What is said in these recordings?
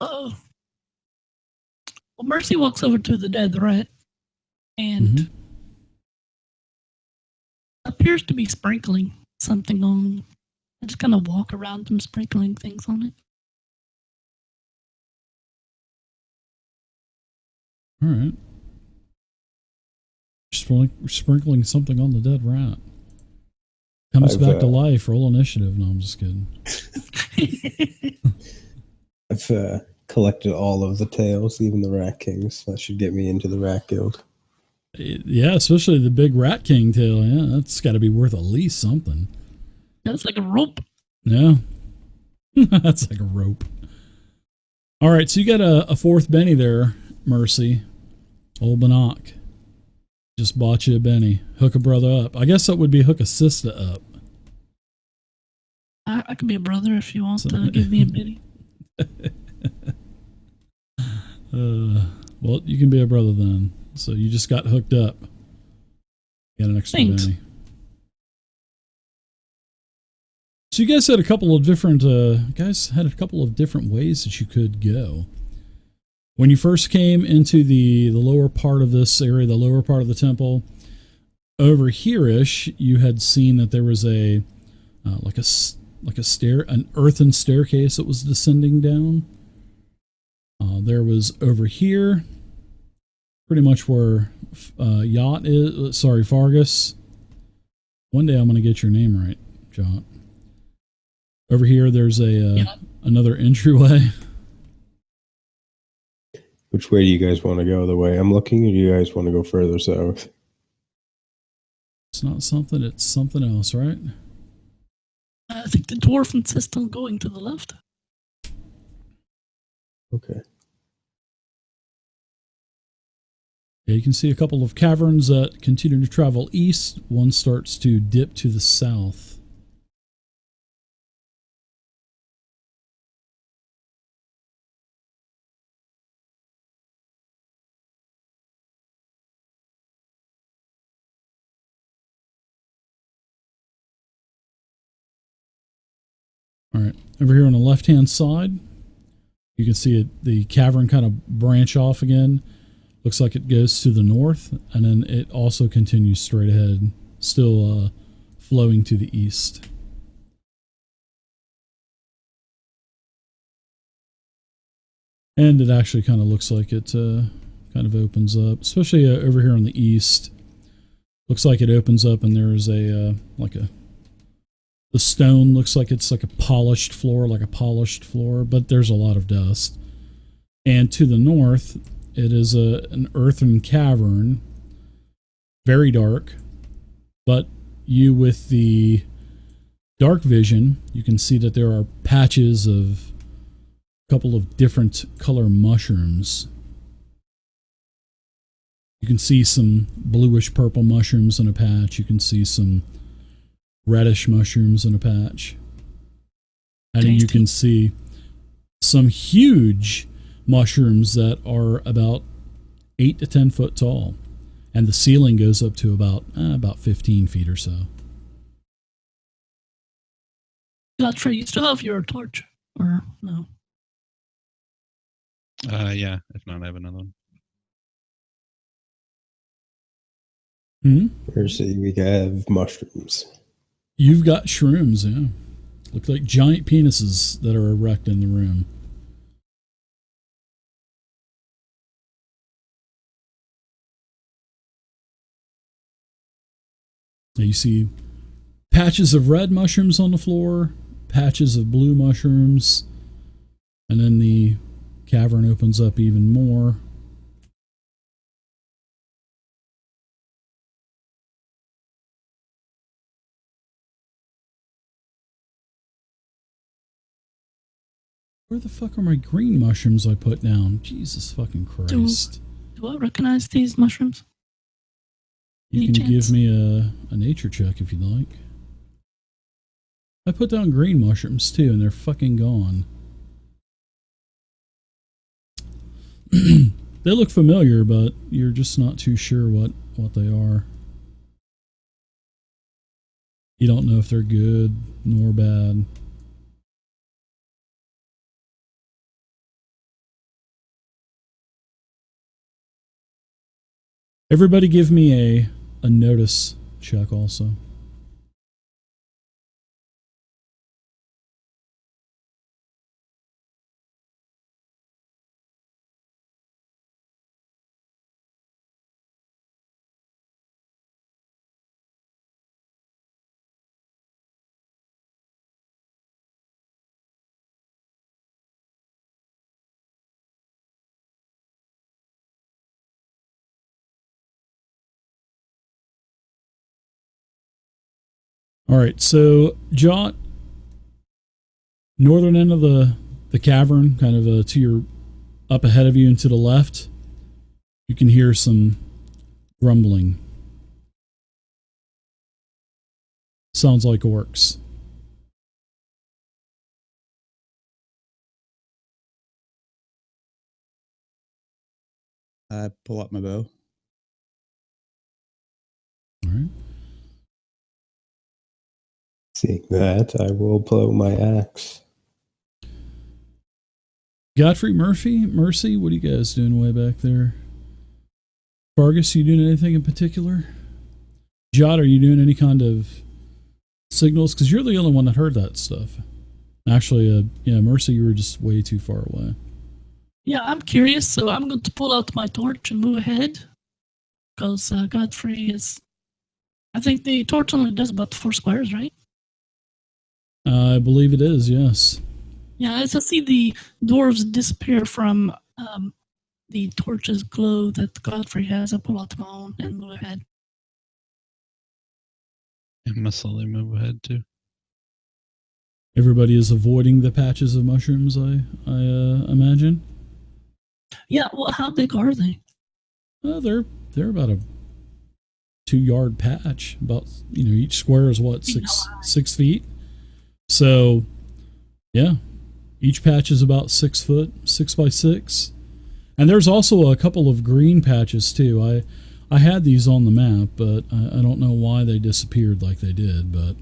Oh, well, Mercy walks over to the dead rat and appears to be sprinkling something on. I just kind of walk around them, sprinkling things on it. All right. Sprinkling something on the dead rat. Comes back to life. Roll initiative. No, I'm just kidding. I've collected all of the tails, even the Rat Kings. That should get me into the Rat Guild. Yeah, especially the big Rat King tail. Yeah, that's got to be worth at least something. That's like a rope. Yeah. That's like a rope. All right, so you got a fourth Benny there, Mercy. Old Bannock. Just bought you a Benny. Hook a brother up. I guess that would be hook a sister up. I can be a brother if you want to give me a Benny. Well, you can be a brother then. So you just got hooked up. Got an extra Benny. So you guys had a couple of different ways that you could go. When you first came into the lower part of this area, the lower part of the temple, over here-ish, you had seen that there was an earthen staircase that was descending down. There was over here, pretty much where Fargus. One day I'm going to get your name right, Jot. Over here, there's another entryway. Which way do you guys want to go? The way I'm looking, or do you guys want to go further south? It's not something, it's something else, right? I think the dwarf insists on going to the left. Okay. Yeah, you can see a couple of caverns that continue to travel east. One starts to dip to the south. All right, over here on the left-hand side, you can see the cavern kind of branch off again. Looks like it goes to the north, and then it also continues straight ahead, still flowing to the east. And it actually kind of looks like it kind of opens up, especially over here on the east. Looks like it opens up, and there is the stone looks like it's like a polished floor, but there's a lot of dust. And to the north, it is an earthen cavern, very dark, but you with the dark vision, you can see that there are patches of a couple of different color mushrooms. You can see some bluish purple mushrooms in a patch. You can see some reddish mushrooms in a patch. And then you can see some huge mushrooms that are about 8 to 10 foot tall. And the ceiling goes up to about 15 feet or so. Godfrey, you still have your torch? Or no? Yeah. If not, I have another one. Mercy, we have mushrooms. You've got shrooms, yeah. Look like giant penises that are erect in the room. Now you see patches of red mushrooms on the floor, patches of blue mushrooms, and then the cavern opens up even more. Where the fuck are my green mushrooms I put down? Jesus fucking Christ. Do I recognize these mushrooms? You can give me a nature check if you'd like. I put down green mushrooms too, and they're fucking gone. They look familiar, but you're just not too sure what they are. You don't know if they're good nor bad. Everybody give me a notice check also. All right, so Jot, northern end of the cavern, kind of to your up ahead of you and to the left, you can hear some grumbling. Sounds like orcs. I pull out my bow. All right. Seeing that, I will blow my axe. Godfrey, Mercy, what are you guys doing way back there? Vargas, you doing anything in particular? Jot, are you doing any kind of signals? Because you're the only one that heard that stuff. Actually, yeah, Mercy, you were just way too far away. Yeah, I'm curious, so I'm going to pull out my torch and move ahead. Because Godfrey is... I think the torch only does about 4 squares, right? I believe it is, yes. Yeah, as I see the dwarves disappear from the torch's glow that Godfrey has, I pull out my own and move ahead. I must slowly move ahead too. Everybody is avoiding the patches of mushrooms, I imagine. Yeah, well, how big are they? They're about a 2-yard patch. About, each square is what, 6 feet. So, yeah, each patch is about 6 foot, 6 by 6. And there's also a couple of green patches too. I had these on the map, but I don't know why they disappeared like they did. But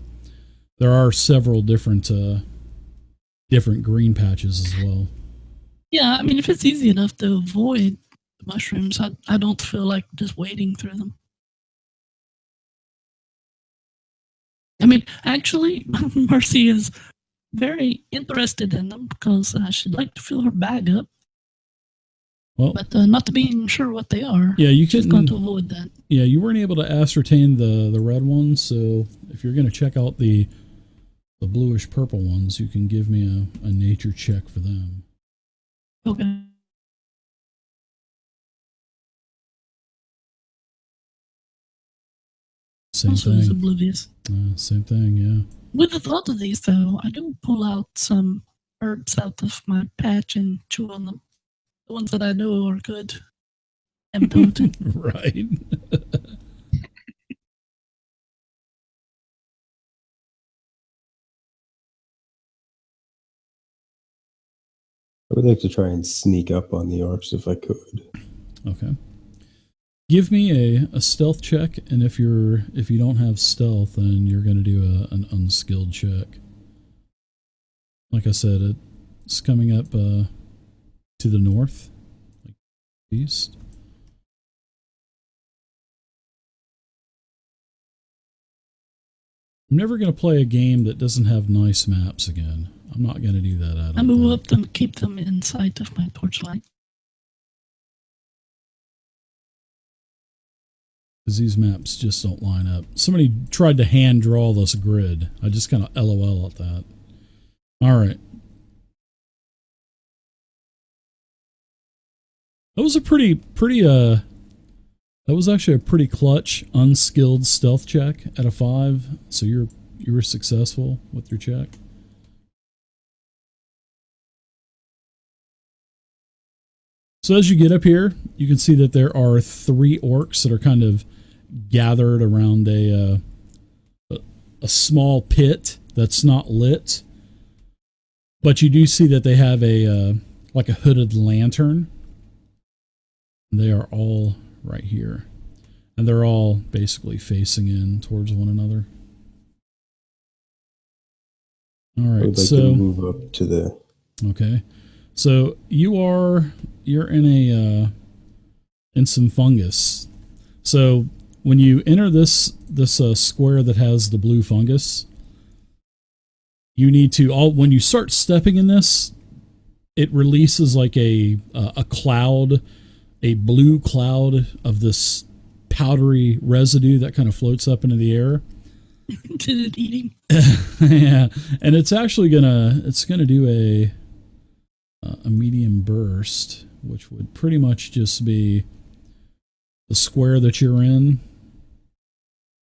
there are several different green patches as well. Yeah, I mean, if it's easy enough to avoid the mushrooms, I don't feel like just wading through them. I mean, actually, Mercy is very interested in them because she'd like to fill her bag up. Well, but not being sure what they are. Yeah, you just going to avoid that. Yeah, you weren't able to ascertain the red ones, so if you're going to check out the bluish purple ones, you can give me a nature check for them. Okay. Same also thing. is oblivious. Same thing, yeah. With the thought of these, though, I do pull out some herbs out of my patch and chew on them. The ones that I know are good and potent. Right. I would like to try and sneak up on the orcs if I could. Okay. Give me a stealth check, and if you don't have stealth, then you're going to do an unskilled check. Like I said, it's coming up to the north, like east. I'm never going to play a game that doesn't have nice maps again. I'm not going to do that. I move up to keep them in sight of my torchlight. Because these maps just don't line up. Somebody tried to hand draw this grid. I just kind of LOL at that. All right. That was a that was actually a pretty clutch, unskilled stealth check at a 5. So you were successful with your check. So as you get up here, you can see that there are 3 orcs that are kind of gathered around a small pit that's not lit. But you do see that they have like a hooded lantern. They are all right here. And they're all basically facing in towards one another. All right, I would like to move up to the... Okay. So you're in in some fungus. So when you enter this square that has the blue fungus, you need to when you start stepping in this, it releases like a cloud, a blue cloud of this powdery residue that kind of floats up into the air. Did it eat him? Yeah, and it's actually gonna do a medium burst, which would pretty much just be the square that you're in,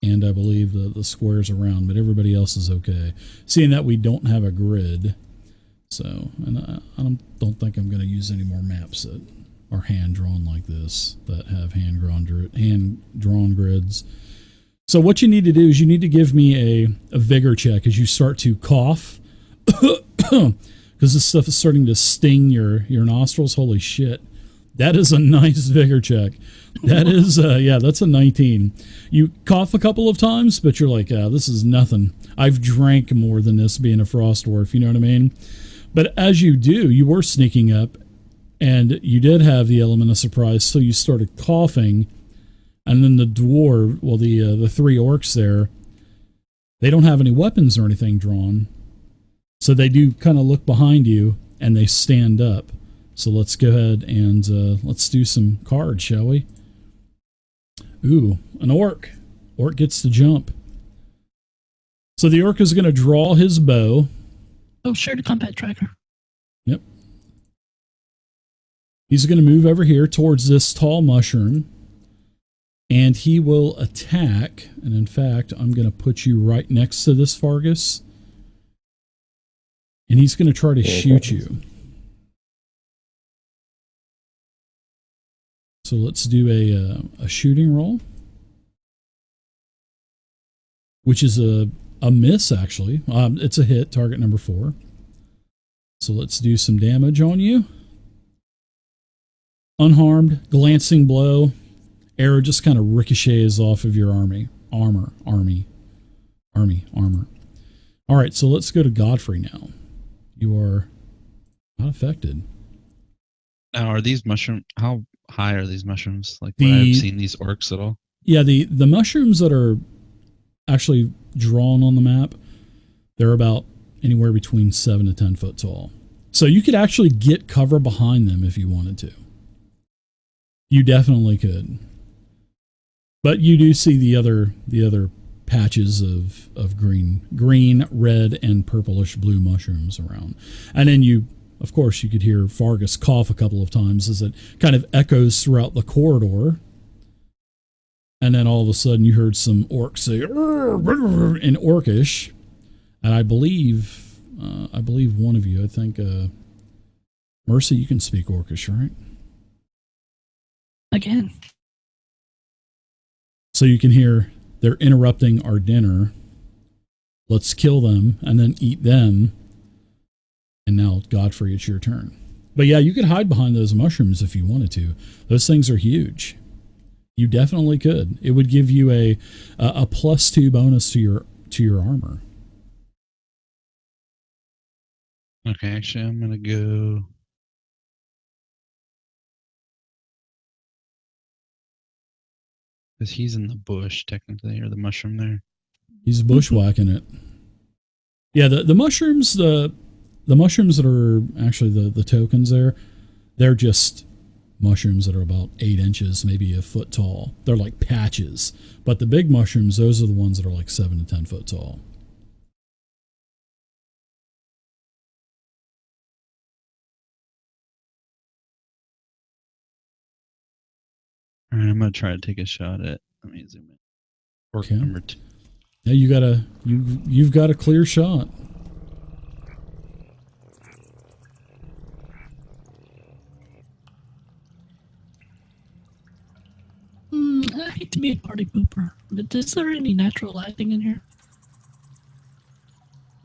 and I believe the squares around, but everybody else is okay. Seeing that we don't have a grid, so, and I don't think I'm going to use any more maps that are hand-drawn like this, that have hand-drawn grids. So what you need to do is you need to give me a vigor check as you start to cough, because this stuff is starting to sting your nostrils. Holy shit. That is a nice vigor check. That is, yeah, that's a 19. You cough a couple of times, but you're like, this is nothing. I've drank more than this being a frost dwarf, you know what I mean? But as you do, you were sneaking up, and you did have the element of surprise, so you started coughing, and then the dwarf, well, the three orcs there, they don't have any weapons or anything drawn, so they do kind of look behind you, and they stand up. So let's go ahead and let's do some cards, shall we? Ooh, an orc. Orc gets to jump. So the orc is going to draw his bow. Oh, share the combat tracker. Yep. He's going to move over here towards this tall mushroom. And he will attack. And in fact, I'm going to put you right next to this Fargus. And he's going to try to shoot you. So let's do a shooting roll, which is a miss, actually. It's a hit, target number 4. So let's do some damage on you. Unharmed, glancing blow. Arrow just kind of ricochets off of your armor. All right, so let's go to Godfrey now. You are not affected. Now, are these how high are these mushrooms? Like, would I have seen these orcs at all? Yeah, the mushrooms that are actually drawn on the map, they're about anywhere between 7 to 10 foot tall. So you could actually get cover behind them if you wanted to. You definitely could. But you do see the other patches of green, red, and purplish blue mushrooms around. And then of course, you could hear Fargus cough a couple of times as it kind of echoes throughout the corridor. And then all of a sudden you heard some orcs say, in Orcish. And I believe one of you, I think, Mercy, you can speak Orcish, right? Again. So you can hear, they're interrupting our dinner. Let's kill them and then eat them. And now, Godfrey, it's your turn. But yeah, you could hide behind those mushrooms if you wanted to. Those things are huge. You definitely could. It would give you a +2 bonus to your armor. Okay, actually, I'm gonna go. Because he's in the bush, technically, or the mushroom there. He's bushwhacking it. Yeah, the mushrooms, the mushrooms that are actually the tokens there, they're just mushrooms that are about 8 inches, maybe a foot tall. They're like patches. But the big mushrooms, those are the ones that are like 7 to 10 foot tall. All right, I'm gonna try to take a shot at. Let me zoom in. Orc Okay. number 2. Yeah, you've got a clear shot. I hate to be a party pooper, but is there any natural lighting in here?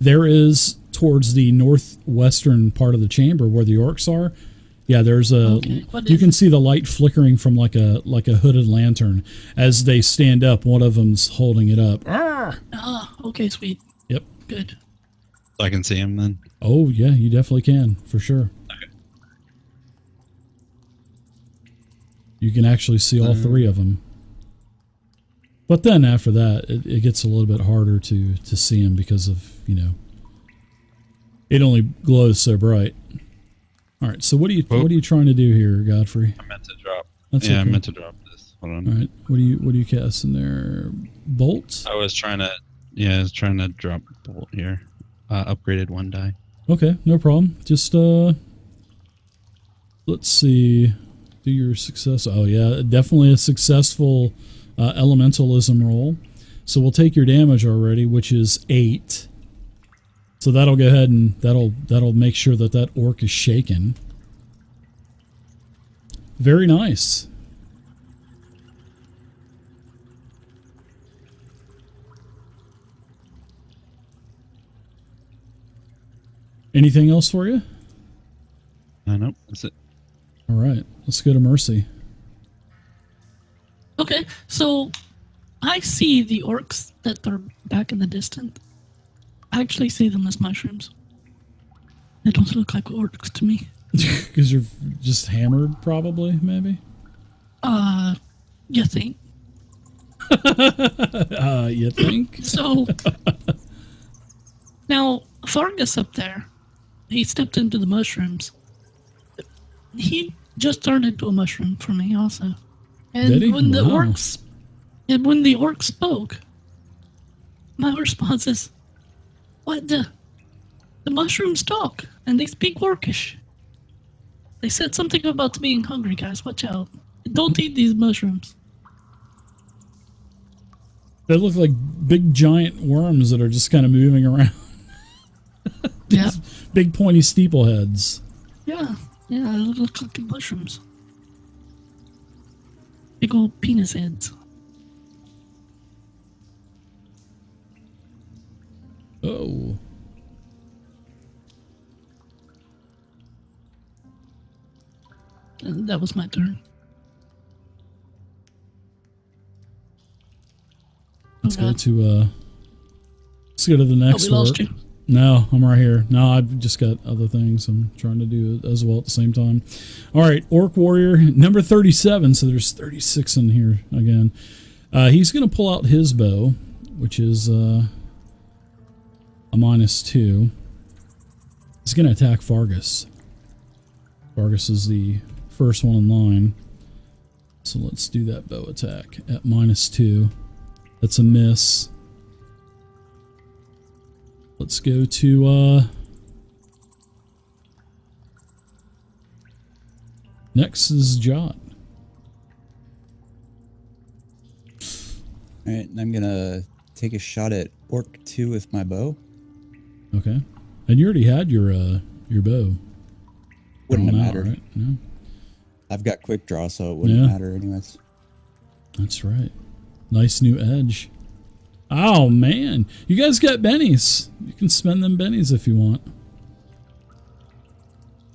There is towards the northwestern part of the chamber where the orcs are. Yeah, there's a. Okay, you can see the light flickering from like a hooded lantern as they stand up. One of them's holding it up. Ah, okay, sweet. Yep. Good. I can see him then. Oh yeah, you definitely can for sure. Okay. You can actually see all 3 of them. But then after that, it gets a little bit harder to see him because of, it only glows so bright. All right, so what are you trying to do here, Godfrey? I meant to drop. That's I okay. meant to drop this. Hold on. All right, what are you casting there? Bolts? I was trying to drop bolt here. Upgraded 1 die. Okay, no problem. Just let's see. Do your success. Oh yeah, definitely a successful elementalism roll. So we'll take your damage already, which is 8. So that'll go ahead and that'll make sure that orc is shaken. Very nice. Anything else for you? Nope, that's it. All right, let's go to Mercy. Okay, so I see the orcs that are back in the distance. I actually see them as mushrooms. They don't look like orcs to me. Because you're just hammered, probably, maybe? You think? You think? So, now, Fargus up there, he stepped into the mushrooms. He just turned into a mushroom for me also. And Did he? when the Wow. orcs spoke, my response is, what the mushrooms talk, and they speak orcish. They said something about being hungry, guys. Watch out. Don't eat these mushrooms. They look like big giant worms that are just kind of moving around. Yeah. Big pointy steepleheads. Yeah, they look like mushrooms. Big old penis heads. Oh. And that was my turn. Let's go to the next we lost orc. you. No, I'm right here. No, I've just got other things I'm trying to do as well at the same time. All right, Orc Warrior, number 37. So there's 36 in here again. He's going to pull out his bow, which is a -2. He's going to attack Fargus. Fargus is the first one in line. So let's do that bow attack at -2. That's a miss. Let's go to next is Jot. Alright, and I'm gonna take a shot at Orc 2 with my bow. Okay. And you already had your bow. Wouldn't have drawn out, mattered. right? No. I've got quick draw, so it wouldn't Yeah. matter anyways. That's right. Nice new edge. Oh man, you guys got bennies. You can spend them bennies if you want.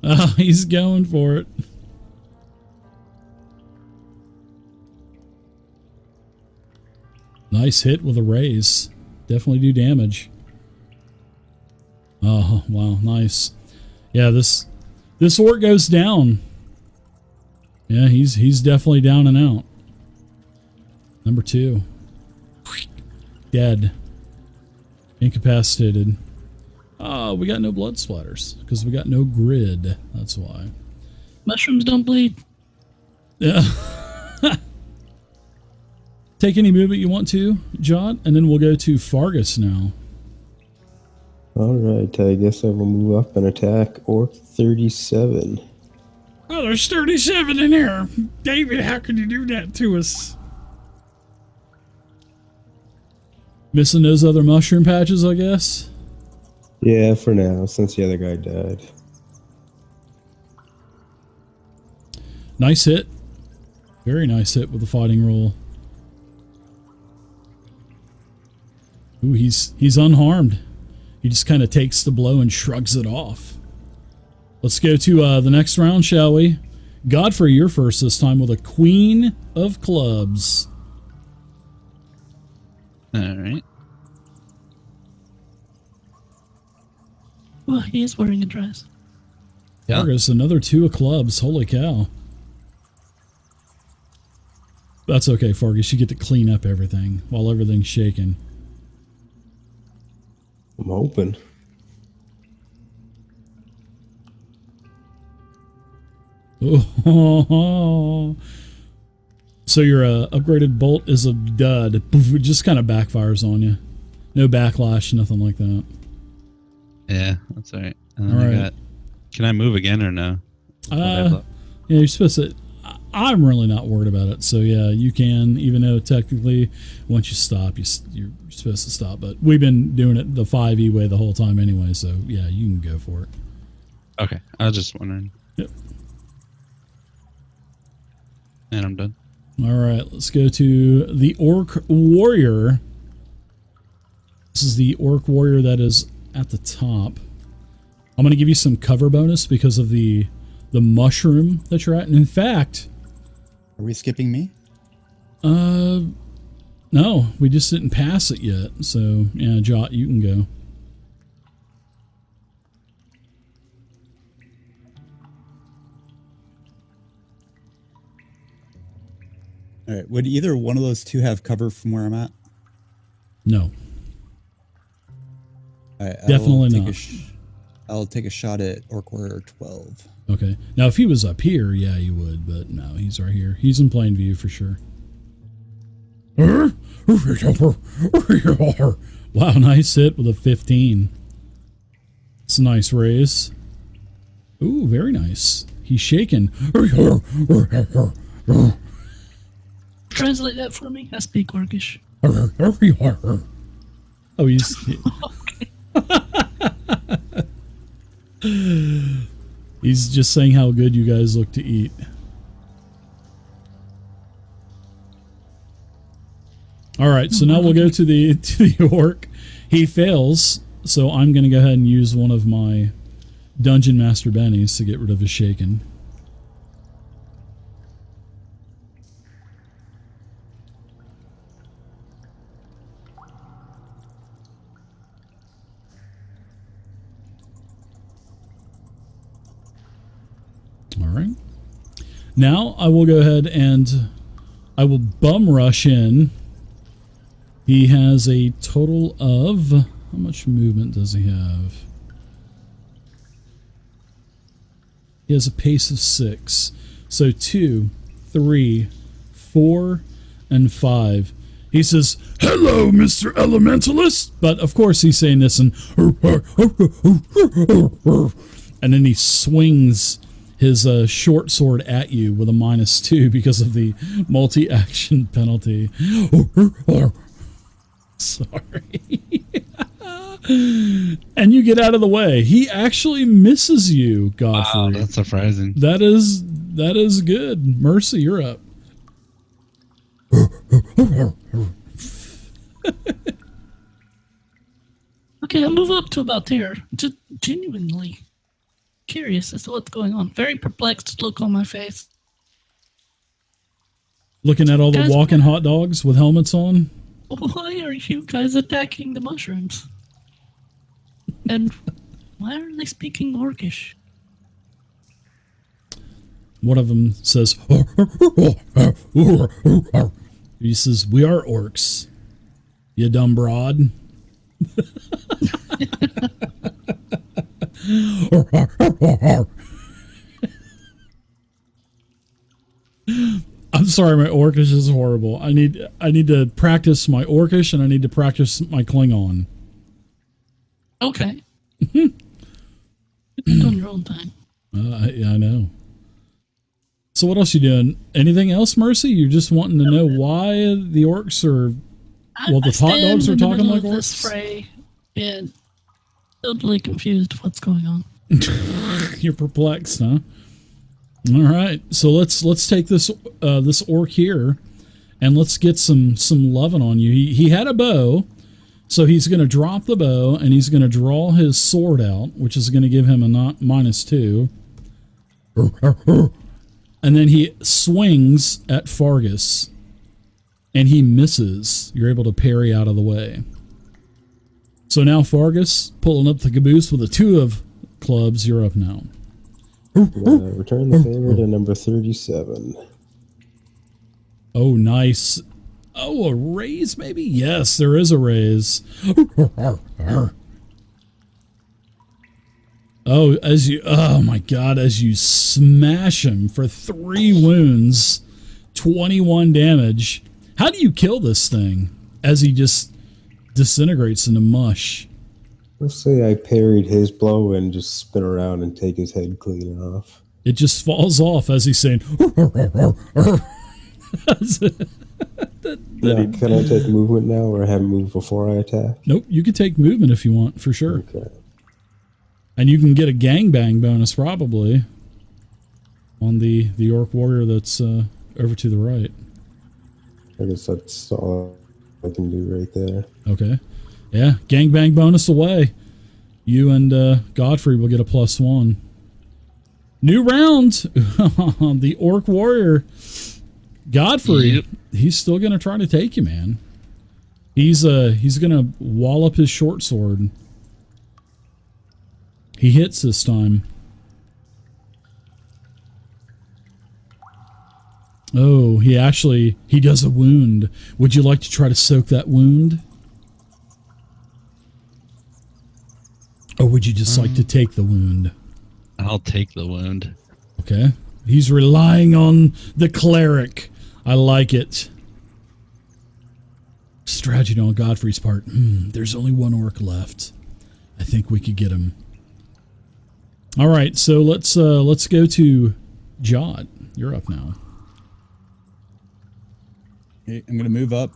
Oh, he's going for it. Nice hit with a raise. Definitely do damage. Oh, wow, nice. Yeah, this orc goes down. Yeah, he's definitely down and out. Number 2. Dead. Incapacitated. Oh, we got no blood splatters because we got no grid. That's why. Mushrooms don't bleed. Yeah. Take any movement you want to, John, and then we'll go to Fargus now. Alright, I guess I will move up and attack Orc 37. Oh, there's 37 in here. David, how could you do that to us? Missing those other mushroom patches, I guess? Yeah, for now, since the other guy died. Nice hit. Very nice hit with the fighting roll. Ooh, he's unharmed. He just kind of takes the blow and shrugs it off. Let's go to the next round, shall we? Godfrey, you're first this time with a Queen of Clubs. Alright. Well, he is wearing a dress. Yeah. There's another 2 of clubs. Holy cow. That's okay, Fargus. You get to clean up everything while everything's shaking. I'm hoping. Oh. So your upgraded bolt is a dud. Poof, it just kind of backfires on you. No backlash, nothing like that. Yeah, that's all right. And then I got, can I move again or no? Yeah, you're supposed to. I'm really not worried about it. So yeah, you can, even though technically once you stop, you're supposed to stop. But we've been doing it the 5e way the whole time anyway. So yeah, you can go for it. Okay, I was just wondering. Yep. And I'm done. All right, let's go to the Orc Warrior. This is the Orc Warrior that is at the top. I'm going to give you some cover bonus because of the mushroom that you're at. And in fact... Are we skipping me? No, we just didn't pass it yet. So, yeah, Jot, you can go. All right. Would either one of those two have cover from where I'm at? No. All right, Definitely not. I'll take a shot at Orc Warrior 12. Okay. Now, if he was up here, yeah, you would. But no, he's right here. He's in plain view for sure. Wow, nice hit with a 15. It's a nice raise. Ooh, very nice. He's shaking. Translate that for me. I speak Orcish. Oh, he's... He's just saying how good you guys look to eat. All right, so now we'll go to the orc. He fails, so I'm going to go ahead and use one of my Dungeon Master bennies to get rid of his shaken. All right. Now I will go ahead and I will bum rush in. He has a total of, how much movement does he have? He has a pace of 6. So 2, 3, 4, and 5. He says, "Hello, Mr. Elementalist." But of course he's saying this and then he swings his short sword at you with a -2 because of the multi-action penalty. Sorry. And you get out of the way. He actually misses you, Godfrey. Wow, that's surprising. That is good. Mercy, you're up. Okay, I'll move up to about there. Just genuinely curious as to what's going on. Very perplexed look on my face. Looking at all the walking hot dogs with helmets on. Why are you guys attacking the mushrooms? And why are they speaking Orcish? One of them says, he says, "We are orcs, you dumb broad." I'm sorry, my Orcish is horrible. I need to practice my Orcish and I need to practice my Klingon. Okay. You're doing your own thing. Yeah, I know. So what else you doing? Anything else, Mercy? You're just wanting to know why the orcs are... Well, the hot dogs are talking like orcs? This fray, and totally confused what's going on. You're perplexed, huh? All right, so let's take this this orc here, and let's get some loving on you. He had a bow, so he's going to drop the bow, and he's going to draw his sword out, which is going to give him a -2. And then he swings at Fargus, and he misses. You're able to parry out of the way. So now Fargus, pulling up the caboose with a 2 of clubs, you're up now. Return the favor to number 37. Oh, nice. Oh, a raise maybe? Yes, there is a raise. Oh, oh my God, as you smash him for 3 wounds, 21 damage. How do you kill this thing as he just disintegrates into mush? Let's say I parried his blow and just spin around and take his head clean off. It just falls off as he's saying, Now, can I take movement now, or have moved before I attack? Nope, you can take movement if you want, for sure. Okay. And you can get a gangbang bonus probably on the orc warrior that's over to the right. I guess that's all I can do right there. Okay. Yeah, gangbang bonus away. You and Godfrey will get a +1. New round. The orc warrior. Godfrey, Yep. He's still going to try to take you, man. He's going to wallop his short sword. He hits this time. Oh, he does a wound. Would you like to try to soak that wound? Or would you just like to take the wound? I'll take the wound. Okay. He's relying on the cleric. I like it. Strategy on Godfrey's part. There's only one orc left. I think we could get him. All right, so let's go to Jot. You're up now. Okay, I'm gonna move up,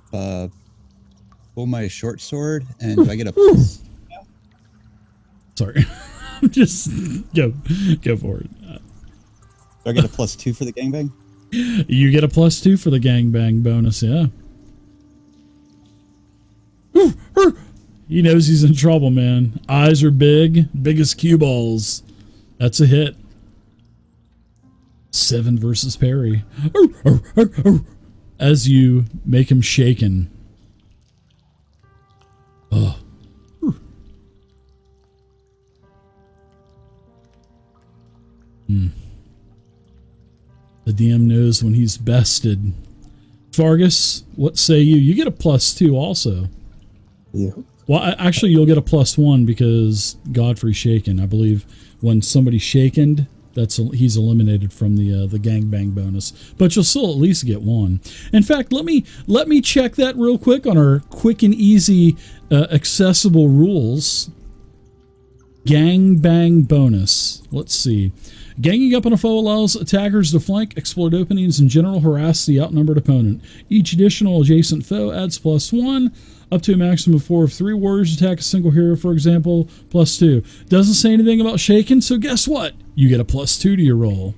pull my short sword, and do I get a Sorry. Just go for it. do I get a +2 for the gangbang? You get a +2 for the gangbang bonus, yeah. He knows he's in trouble, man. Eyes are big as cue balls. That's a hit. 7 versus parry. As you make him shaken. Oh. The DM knows when he's bested. Fargus, what say you? You get a +2 also. Yeah. Well, actually, you'll get a +1 because Godfrey's shaken. I believe when somebody's shaken, he's eliminated from the gangbang bonus. But you'll still at least get 1. In fact, let me check that real quick on our quick and easy accessible rules. Gangbang bonus. Let's see. Ganging up on a foe allows attackers to flank, exploit openings, and general harass the outnumbered opponent. Each additional adjacent foe adds +1, up to a maximum of 4 of 3 warriors attack a single hero, for example, +2. Doesn't say anything about shaken, so guess what? You get a +2 to your roll.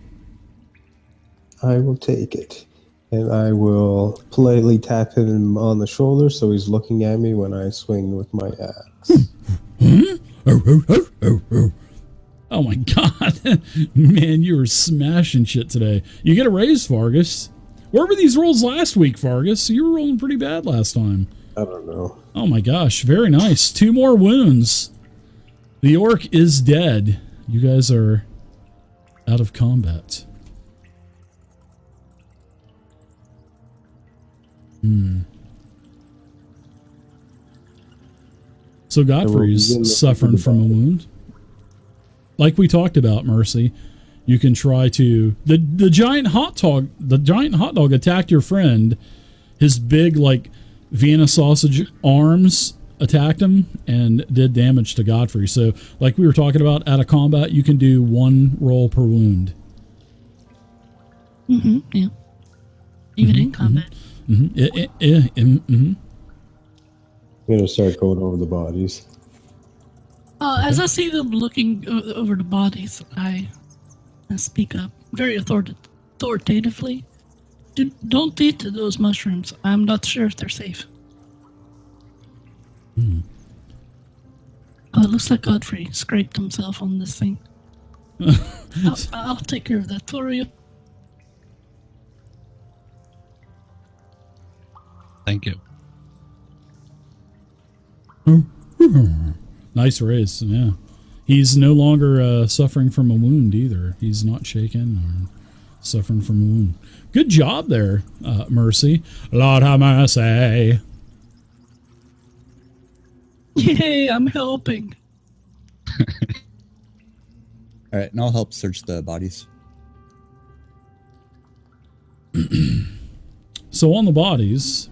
I will take it. And I will politely tap him on the shoulder so he's looking at me when I swing with my axe. Oh my god. Man, you were smashing shit today. You get a raise, Fargus. Where were these rolls last week, Fargus? You were rolling pretty bad last time. I don't know. Oh my gosh, very nice. 2 more wounds. The orc is dead. You guys are out of combat. So Godfrey's suffering from a wound. Like we talked about, Mercy, you can try to the giant hot dog attacked your friend. His big like Vienna sausage arms attacked him and did damage to Godfrey. So, like we were talking about, out of combat, you can do 1 roll per wound. Yeah. Even in combat. I'm gonna start going over the bodies. As I see them looking over the bodies, I speak up very authoritatively. Don't eat those mushrooms. I'm not sure if they're safe. It looks like Godfrey scraped himself on this thing. I'll take care of that for you. Thank you. Nice raise, yeah. He's no longer suffering from a wound either. He's not shaken suffering from a wound. Good job there, Mercy. Lord have mercy. Yay, I'm helping. All right, and I'll help search the bodies. So on the bodies,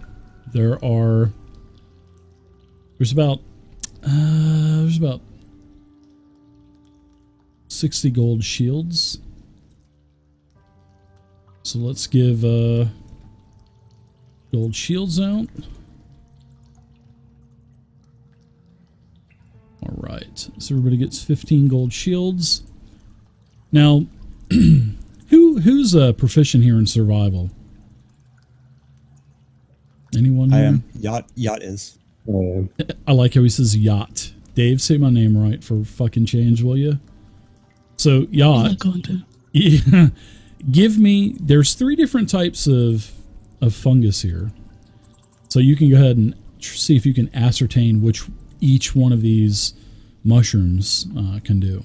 there's about 60 gold shields. So let's give gold shields out. All right, so everybody gets 15 gold shields. Now, who's proficient here in survival? Anyone I here? am. Yacht is. I like how he says yacht. Dave, say my name right for fucking change, will you? So I'm yacht. not going to. Yeah. Give me. There's 3 different types of fungus here, so you can go ahead and see if you can ascertain which each one of these mushrooms can do.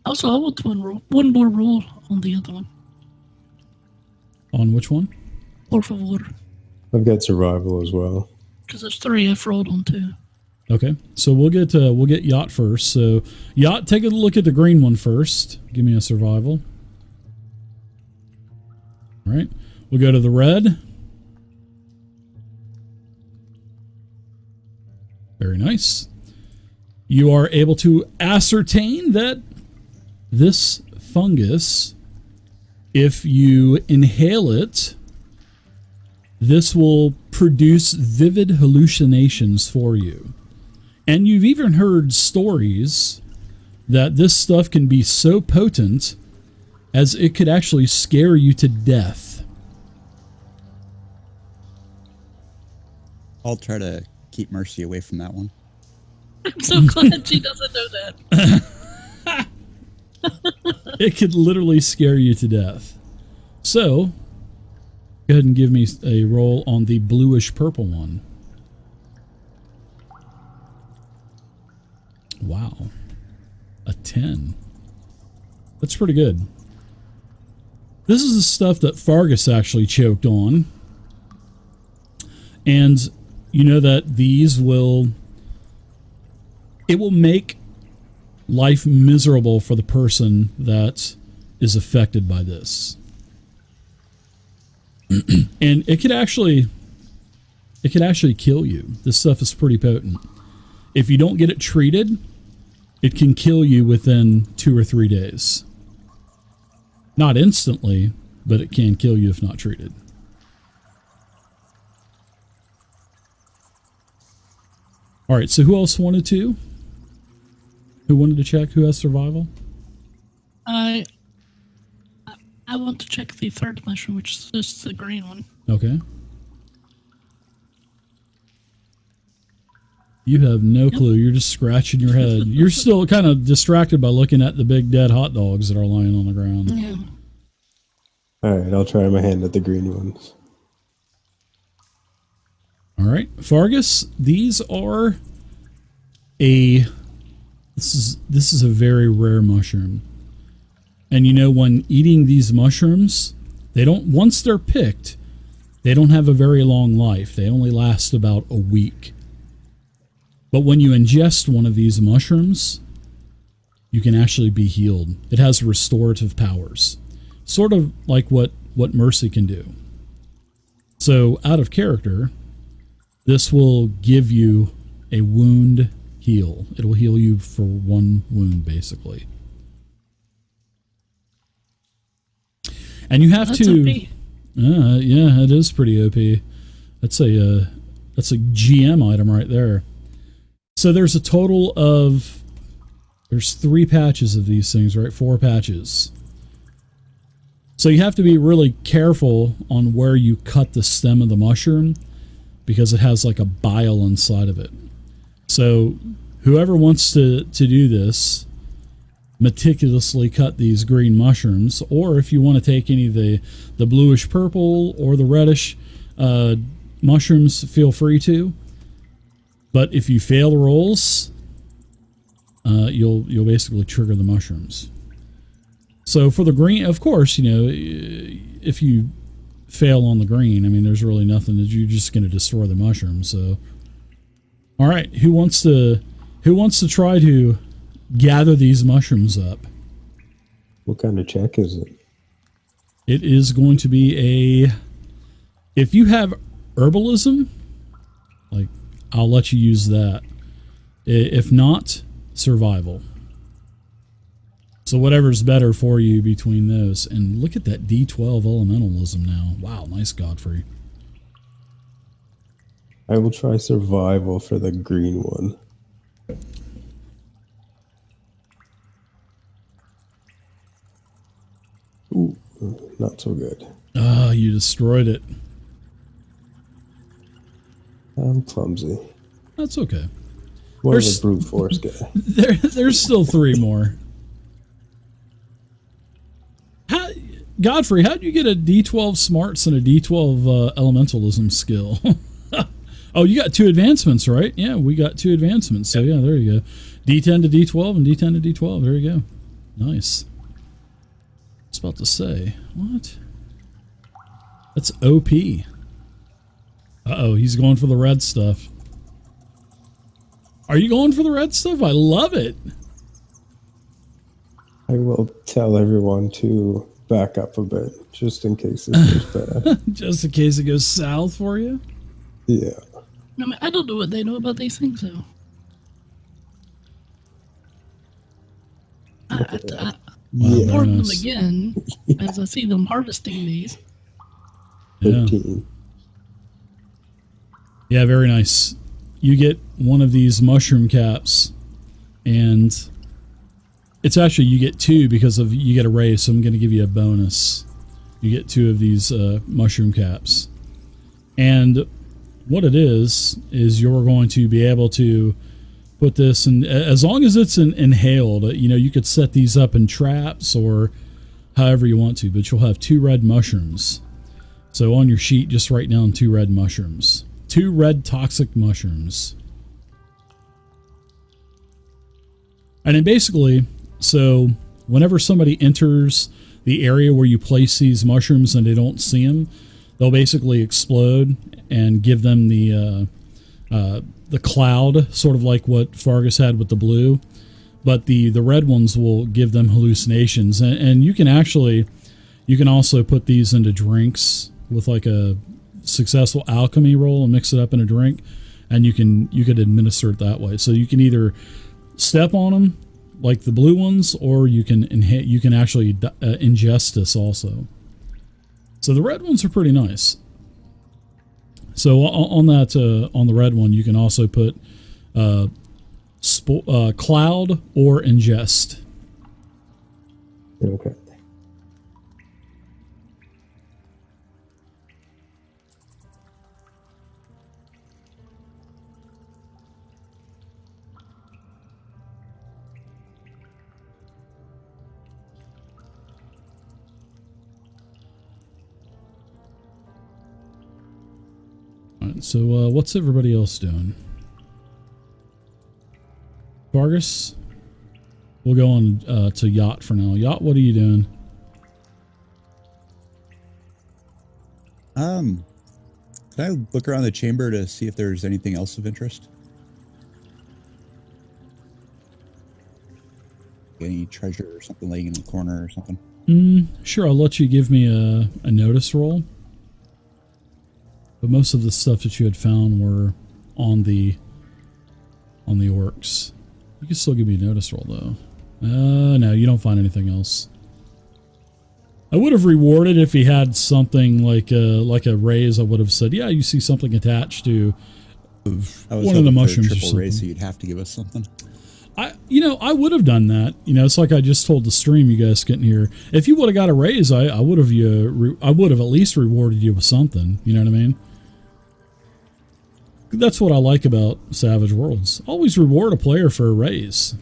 Also, I want one more roll on the other one. On which one? Por favor. I've got survival as well. Because there's 3 I've rolled on too. Okay, so we'll get yacht first. So yacht, take a look at the green one first. Give me a survival. All right, we'll go to the red. Very nice. You are able to ascertain that this fungus, if you inhale it, this will produce vivid hallucinations for you. And you've even heard stories that this stuff can be so potent as it could actually scare you to death. I'll try to keep Mercy away from that one. I'm so glad she doesn't know that. It could literally scare you to death. So, go ahead and give me a roll on the bluish purple one. Wow. A 10. That's pretty good. This is the stuff that Fargus actually choked on. And you know that these will... It will make life miserable for the person that is affected by this. And it could actually kill you. This stuff is pretty potent. If you don't get it treated, it can kill you within 2 or 3 days. Not instantly, but it can kill you if not treated. All right, so who else wanted to? Who wanted to check? Who has survival? I want to check the 3rd mushroom, which is just the green one. Okay. You have no clue. You're just scratching your head. You're still kind of distracted by looking at the big dead hot dogs that are lying on the ground. Yeah. All right, I'll try my hand at the green ones. All right, Fargus, these are this is a very rare mushroom. And you know, when eating these mushrooms, once they're picked, they don't have a very long life. They only last about a week. But when you ingest one of these mushrooms, you can actually be healed. It has restorative powers. Sort of like what Mercy can do. So, out of character, this will give you a wound heal. It'll heal you for 1 wound, basically. And you have That's to... OP. Yeah, it is pretty OP. That's a GM item right there. So there's a total of... There's 3 patches of these things, right? 4 patches. So you have to be really careful on where you cut the stem of the mushroom, because it has like a bile inside of it. So whoever wants to do this, meticulously cut these green mushrooms, or if you want to take any of the bluish purple or the reddish mushrooms, feel free to. But if you fail the rolls, you'll basically trigger the mushrooms. So for the green, of course, if you fail on the green, I mean, there's really nothing that you're just going to destroy the mushrooms. So, all right, who wants to try to gather these mushrooms up? What kind of check is it? It is going to be if you have herbalism, like, I'll let you use that. If not, survival. So whatever's better for you between those. And look at that D12 elementalism now. Wow, nice, Godfrey. I will try survival for the green one. Ooh, not so good. Ah, you destroyed it. I'm clumsy. That's okay. More of a brute force guy. There's still 3 more. Godfrey, how'd you get a D12 smarts and a D12 elementalism skill? Oh, you got 2 advancements, right? Yeah, we got 2 advancements. So yeah, there you go. D10 to D12 and D10 to D12. There you go. Nice. I was about to say, what? That's OP. Uh-oh, he's going for the red stuff. Are you going for the red stuff? I love it. I will tell everyone to back up a bit, just in case this goes bad. Just in case it goes south for you? Yeah. I mean, I don't know what they know about these things, though. I Yeah. warn them nice. again as I see them harvesting these. Yeah. 15. Yeah, very nice. You get one of these mushroom caps, and it's actually, you get 2 because of you get a raise, so I'm going to give you a bonus. You get 2 of these mushroom caps. And what it is you're going to be able to put this in, as long as it's inhaled, you could set these up in traps or however you want to, but you'll have 2 red mushrooms. So on your sheet, just write down 2 red mushrooms. 2 red toxic mushrooms. And then basically, so whenever somebody enters the area where you place these mushrooms and they don't see them, they'll basically explode and give them the cloud, sort of like what Fargus had with the blue. But the red ones will give them hallucinations. And you can also put these into drinks with like a successful alchemy roll and mix it up in a drink, and you could administer it that way. So you can either step on them like the blue ones, or you can actually ingest this also. So the red ones are pretty nice. So on the red one, you can also put cloud or ingest. Okay. So what's everybody else doing? Vargas? We'll go on to Yacht for now. Yacht, what are you doing? Can I look around the chamber to see if there's anything else of interest? Any treasure or something laying in the corner or something? Sure, I'll let you give me a notice roll. But most of the stuff that you had found were on the orcs. You can still give me a notice roll though. No, you don't find anything else. I would have rewarded if he had something like a raise. I would have said, yeah, you see something attached to one of the mushrooms or something. Raise, so you'd have to give us something. I would have done that. It's like I just told the stream you guys getting here. If you would have got a raise, I would have at least rewarded you with something. You know what I mean? That's what I like about Savage Worlds. Always reward a player for a raise,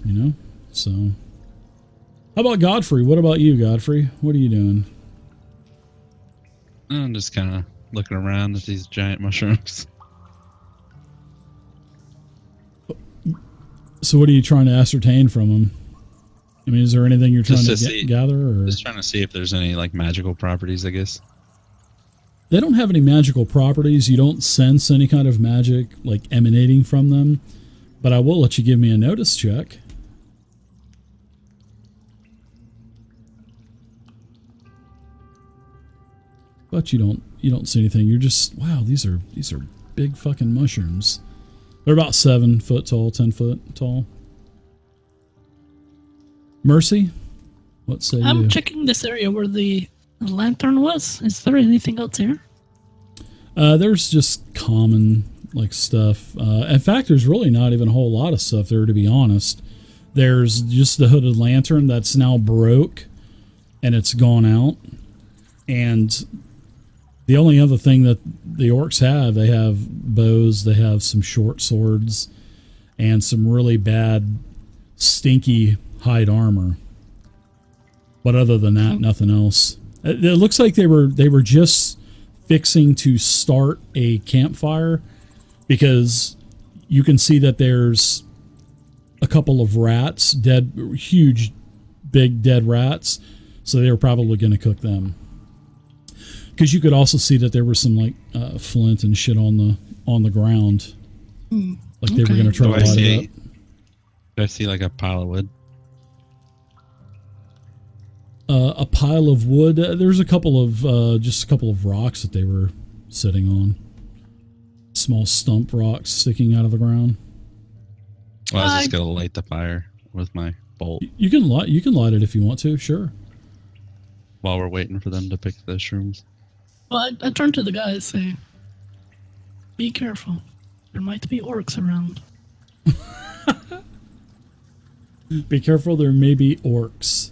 So, how about Godfrey? What about you, Godfrey? What are you doing? I'm just kind of looking around at these giant mushrooms. So what are you trying to ascertain from them? I mean, is there anything you're trying Just to to see- gather? Or? Just trying to see if there's any like magical properties, I guess. They don't have any magical properties. You don't sense any kind of magic like emanating from them. But I will let you give me a notice check. But you don't see anything. You're just, wow, these are big fucking mushrooms. They're about 7 foot tall, 10 foot tall. Mercy, what say I'm you? checking this area where the lantern was. Is there anything else here? There's just common like stuff. In fact, there's really not even a whole lot of stuff there, to be honest. There's just the hooded lantern that's now broke and it's gone out. And the only other thing that the orcs have, they have bows, they have some short swords, and some really bad, stinky hide armor. But other than that, nothing else. It looks like they were just fixing to start a campfire, because you can see that there's a couple of rats, huge, big dead rats. So they were probably going to cook them. Because you could also see that there was some like flint and shit on the ground, like they were going to try to light it up. Do I see like a pile of wood? A pile of wood. There's a couple of just a couple of rocks that they were sitting on. Small stump rocks sticking out of the ground. Well, I was just gonna light the fire with my bolt You can light it if you want to. Sure. while we're waiting for them to pick the shrooms. Well, I turned to the guy and say, be careful. There might be orcs around. Be careful. There may be orcs,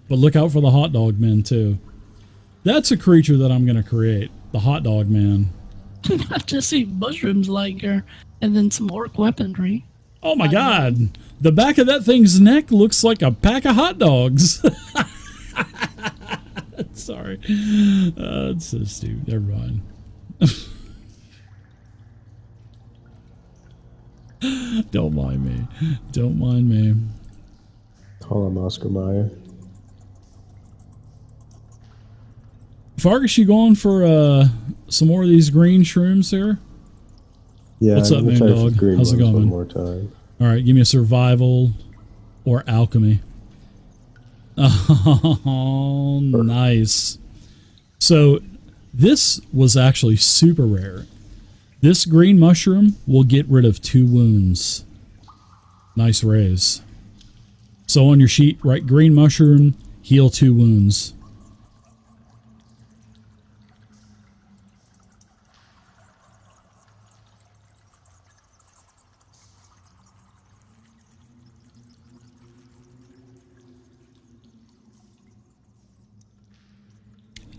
but look out for the hot dog men too. That's a creature that I'm going to create. The hot dog man. I just see mushrooms lying here, and then some orc weaponry. Oh my god! The back of that thing's neck looks like a pack of hot dogs. Sorry. It's so stupid. Never mind. Don't mind me. Don't mind me. Call him Oscar Mayer. Fargus, you going for some more of these green shrooms here? Yeah, What's up, we'll try for Moondog? the green How's it ones going? one more time. All right, give me a survival or alchemy. Oh, nice. So this was actually super rare. This green mushroom will get rid of 2 wounds. Nice raise. So on your sheet, write green mushroom, heal 2 wounds.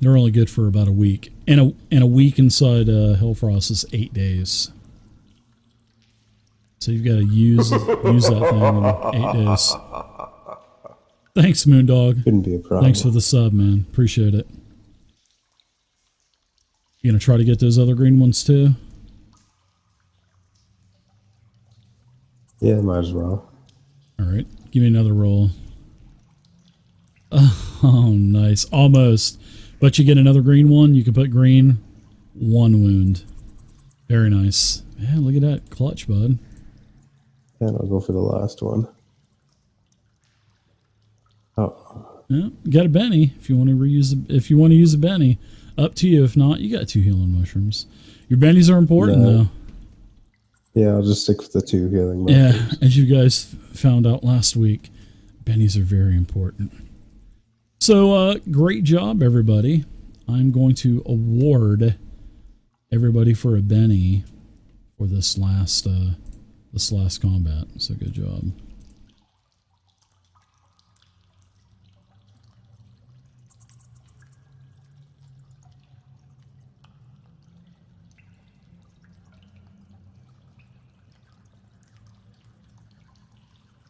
They're only good for about a week. And a week inside Hellfrost is 8 days. So you've got to use that thing in 8 days. Thanks, Moondog. Shouldn't be a problem. Thanks for the sub, man. Appreciate it. You gonna try to get those other green ones too? Yeah, might as well. All right. Give me another roll. Oh, nice. Almost. But you get another green one. You can put green. 1 wound. Very nice. Yeah, look at that. Clutch, bud. And I'll go for the last one. Oh, Yeah, you got a Benny if you want to if you want to use a Benny. Up to you. If not, you got 2 healing mushrooms. Your Bennies are important No. though. yeah, I'll just stick with the 2 healing Yeah, mushrooms. as you guys found out last week, Bennies are very important. So, great job, everybody. I'm going to award everybody for a Benny for this last combat. So, good job.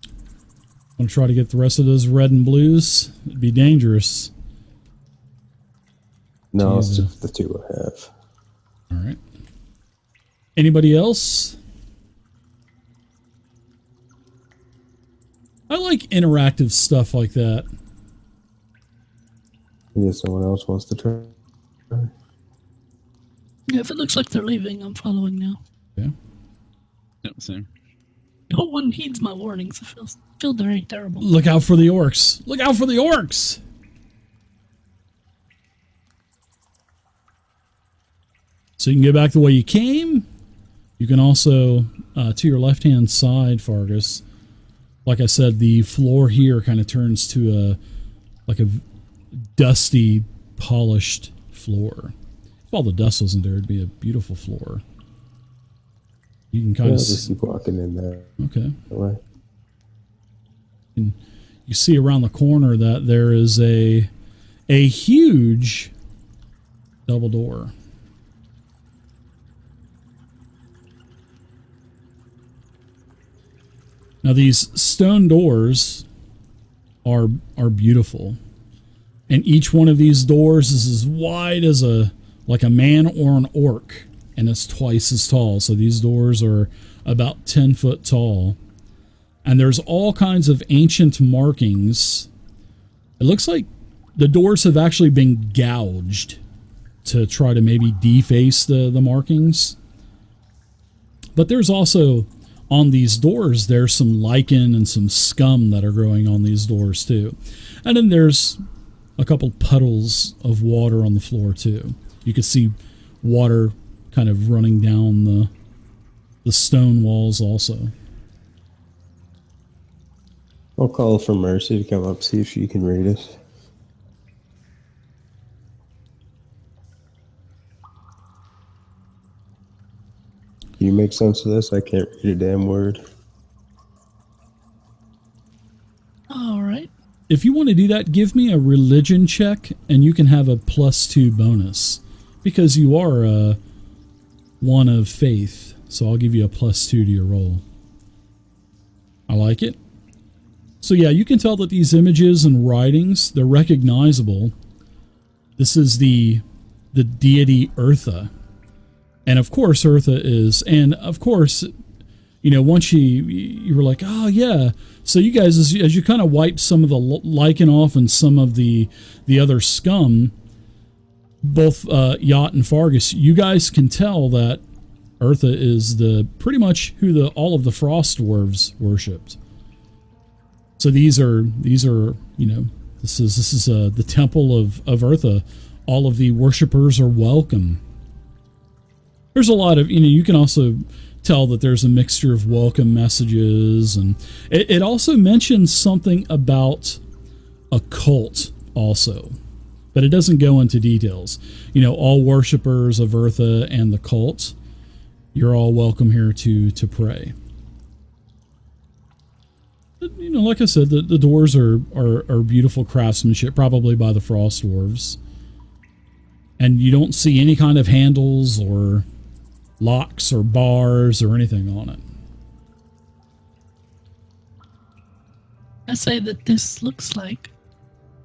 I'm going to try to get the rest of those red and blues. It'd be dangerous. No, I'll Jesus. stick with the 2 I have. All right. Anybody else? I like interactive stuff like that. Yeah, someone else wants to turn. Yeah, if it looks like they're leaving, I'm following now. Yeah. Yeah, same. No one heeds my warnings. I feel very terrible. Look out for the orcs. Look out for the orcs. So you can get back the way you came. You can also, to your left-hand side, Fargus, like I said, the floor here kind of turns to a dusty, polished floor. If all the dust wasn't there, it'd be a beautiful floor. You can kind Yeah, of just keep walking in there. Okay. Right. And you see around the corner that there is a huge double door. Now these stone doors are beautiful. And each one of these doors is as wide as like a man or an orc, and it's twice as tall. So these doors are about 10 foot tall. And there's all kinds of ancient markings. It looks like the doors have actually been gouged to try to maybe deface the markings. But there's also, on these doors, there's some lichen and some scum that are growing on these doors too. And then there's a couple puddles of water on the floor too. You can see water kind of running down the stone walls also. I'll call for Mercy to come up, see if she can read it. Can you make sense of this? I can't read a damn word. All right. If you want to do that, give me a religion check, and you can have a +2 bonus. Because you are one of faith, so I'll give you a +2 to your roll. I like it. So yeah, you can tell that these images and writings, they're recognizable. This is the deity Eartha. And of course Eartha is, and of course, you know, once you were like, oh yeah. So you guys, as you kind of wipe some of the lichen off and some of the other scum, both Yacht and Fargus, you guys can tell that Eartha is pretty much who all of the frost dwarves worshipped. So these are you know, this is the temple of Eartha. All of the worshippers are welcome. There's a lot of, you know, you can also tell that there's a mixture of welcome messages, and it also mentions something about a cult also, but it doesn't go into details. You know, all worshippers of Eartha and the cult, you're all welcome here to pray. You know, like I said, the doors are beautiful craftsmanship, probably by the frost dwarves. And you don't see any kind of handles or locks or bars or anything on it. I say that this looks like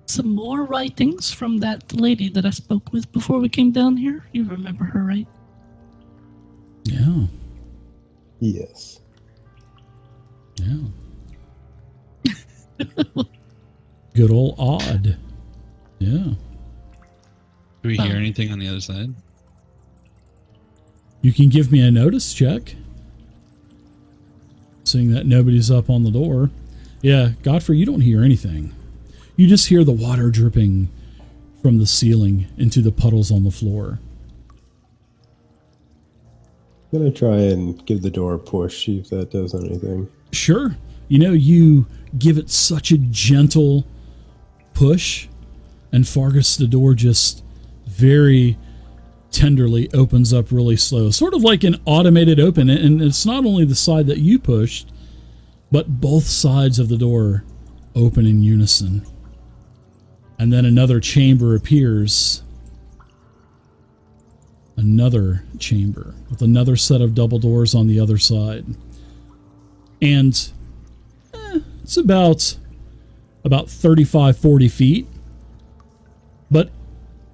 some more writings from that lady that I spoke with before we came down here. You remember her, right? Yeah. Yes. Yeah. Good old Odd. Yeah. Do we hear anything on the other side? You can give me a notice check. Seeing that nobody's up on the door. Yeah, Godfrey, you don't hear anything. You just hear the water dripping from the ceiling into the puddles on the floor. I'm going to try and give the door a push, see if that does anything. Sure. You know, you give it such a gentle push, and Fargus, the door just very tenderly opens up really slow. Sort of like an automated open, and it's not only the side that you pushed, but both sides of the door open in unison. And then another chamber appears. Another chamber with another set of double doors on the other side. And it's about 35, 40 feet. But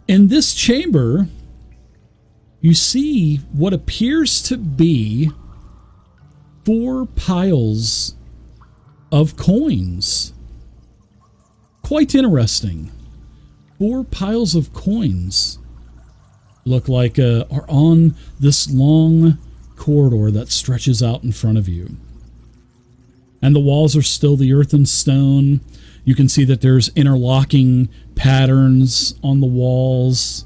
in this chamber, you see what appears to be 4 piles of coins. Quite interesting. 4 piles of coins look like are on this long corridor that stretches out in front of you. And the walls are still the earth and stone. You can see that there's interlocking patterns on the walls.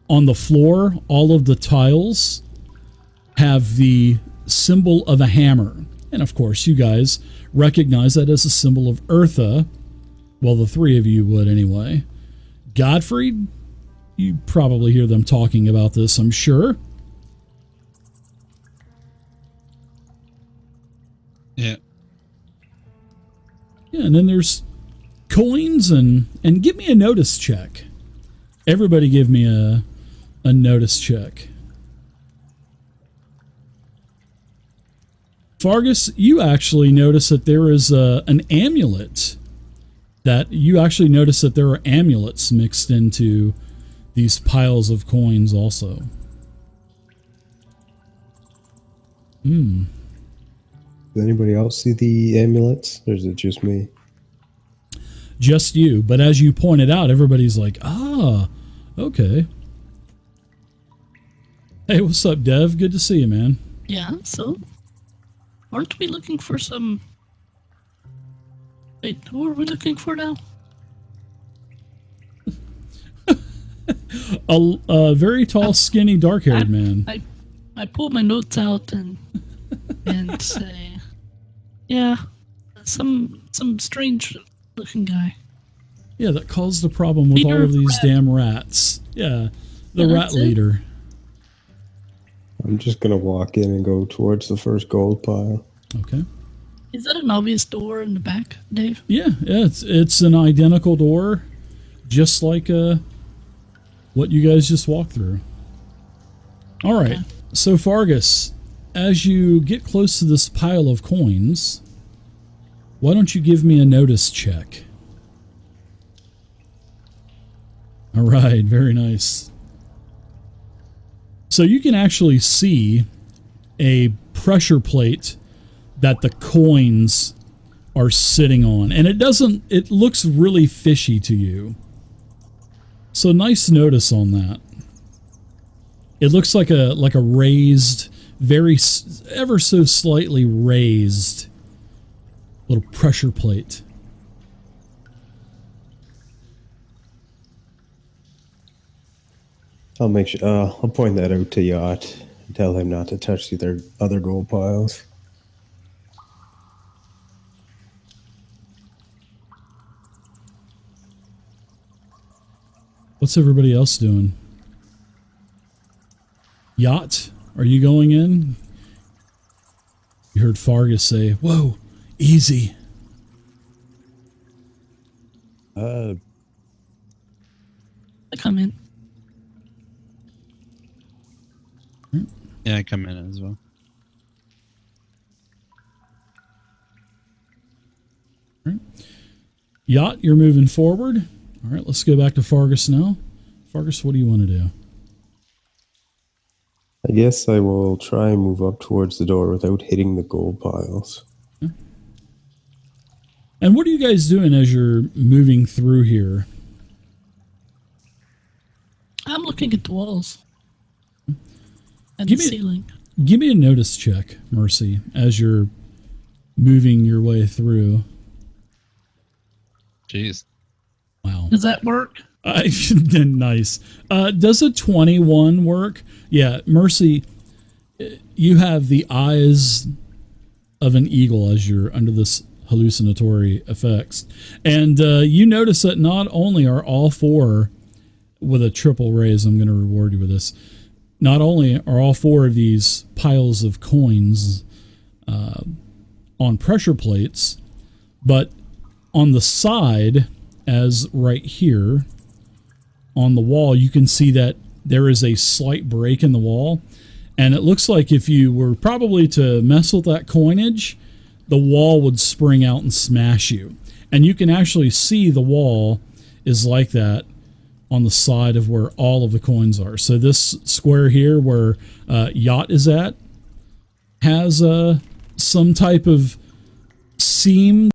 On the floor, all of the tiles have the symbol of a hammer. And of course, you guys recognize that as a symbol of Eartha. Well, the 3 of you would anyway. Godfrey, you probably hear them talking about this, I'm sure. Yeah. Yeah, and then there's coins and give me a notice check. Everybody give me a notice check. Fargus, you actually notice that there is an amulet. That you actually notice that there are amulets mixed into these piles of coins also. Does anybody else see the amulets, or is it just me? Just you, but as you pointed out, everybody's like, ah, okay. Hey, what's up, Dev? Good to see you, man. Yeah, so aren't we looking for some... Wait, who are we looking for now? A very tall, skinny, dark-haired man. I pull my notes out and say, yeah, some strange looking guy. Yeah, that caused the problem with Leader all of of these rat. damn rats. Yeah, the Yeah, rat that's it. leader. I'm just gonna walk in and go towards the first gold pile. Okay. Is that an obvious door in the back, Dave? Yeah, it's an identical door, just like what you guys just walked through. All right, Okay. so Fargus, as you get close to this pile of coins, why don't you give me a notice check? All right, very nice. So you can actually see a pressure plate that the coins are sitting on, and it looks really fishy to you. So nice notice on that. It looks like a raised, ever so slightly raised little pressure plate. I'll make sure. I'll point that out to Yacht and tell him not to touch the other gold piles. What's everybody else doing? Yacht, are you going in? You heard Fargus say, "Whoa, easy." I come in. Yeah, I come in as well. All right. Yacht, you're moving forward. All right, let's go back to Fargus now. Fargus, what do you want to do? I guess I will try and move up towards the door without hitting the gold piles. And what are you guys doing as you're moving through here? I'm looking at the walls and Give the me- ceiling. Give me a notice check, Mercy, as you're moving your way through. Jeez. Wow. Does that work? Nice. Does a 21 work? Yeah, Mercy, you have the eyes of an eagle as you're under this hallucinatory effects. And you notice that not only are all 4 with a triple raise, I'm going to reward you with this. Not only are all 4 of these piles of coins on pressure plates, but on the side, as right here on the wall, you can see that there is a slight break in the wall. And it looks like if you were probably to mess with that coinage, the wall would spring out and smash you. And you can actually see the wall is like that on the side of where all of the coins are. So this square here where Yacht is at has some type of seem